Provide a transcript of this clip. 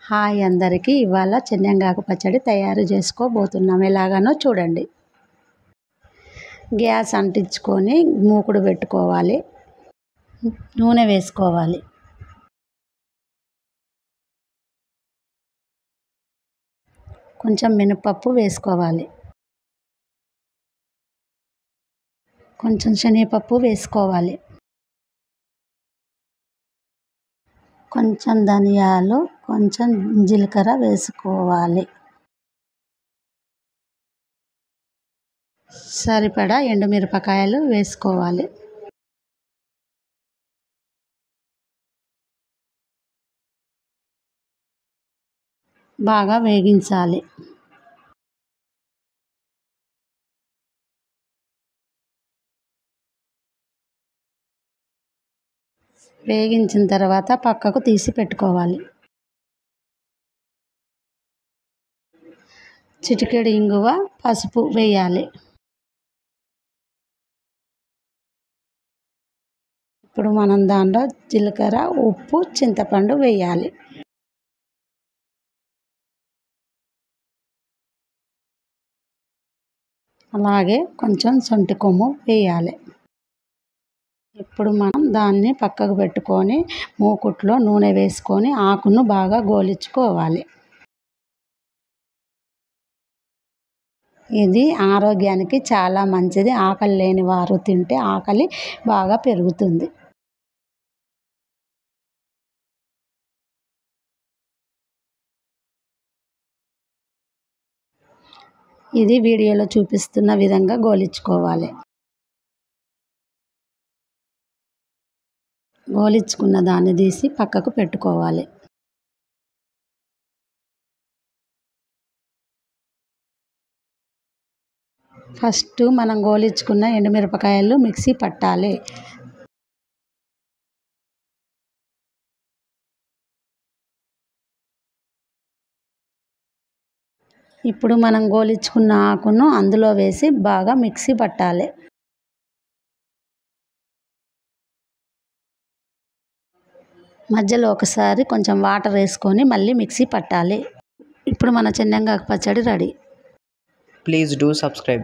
Hi అందరికీ, ఇవాళ చెన్నంగాకు పచ్చడి తయారు చేసుకోబోతున్నాం. ఎలాగనో చూడండి. గ్యాస్ అంటించుకొని మూకుడు పెట్టుకోవాలి. నూనె వేసుకోవాలి. కొంచెం మినపప్పు వేసుకోవాలి. కొంచెం శనగపప్పు వేసుకోవాలి. కొంచెం ధనియాలు, కొంచెం జీలకర్ర వేసుకోవాలి. సరిపడా ఎండుమిరపకాయలు వేసుకోవాలి. బాగా వేగించాలి. వేగించిన తర్వాత పక్కకు తీసి పెట్టుకోవాలి. చిటికెడు ఇంగువ, పసుపు వేయాలి. ఇప్పుడు మనం దాంట్లో జీలకర్ర, ఉప్పు, చింతపండు వేయాలి. అలాగే కొంచెం శొంఠి కొమ్ము వేయాలి. ఇప్పుడు మనం దాన్ని పక్కకు పెట్టుకొని మూకుట్లో నూనె వేసుకొని ఆకును బాగా గోలించుకోవాలి. ఇది ఆరోగ్యానికి చాలా మంచిది. ఆకలి లేని వారు తింటే ఆకలి బాగా పెరుగుతుంది. ఇది వీడియోలో చూపిస్తున్న విధంగా గోలించుకోవాలి. గోలించుకున్న దాన్ని తీసి పక్కకు పెట్టుకోవాలి. ఫస్ట్ మనం గోలించుకున్న ఎండుమిరపకాయలు మిక్సీ పట్టాలి. ఇప్పుడు మనం గోలించుకున్న ఆకును అందులో వేసి బాగా మిక్సీ పట్టాలి. మధ్యలో ఒకసారి కొంచెం వాటర్ వేసుకొని మళ్ళీ మిక్సీ పట్టాలి. ఇప్పుడు మన చెన్నంగాకు పచ్చడి రెడీ. Please do subscribe.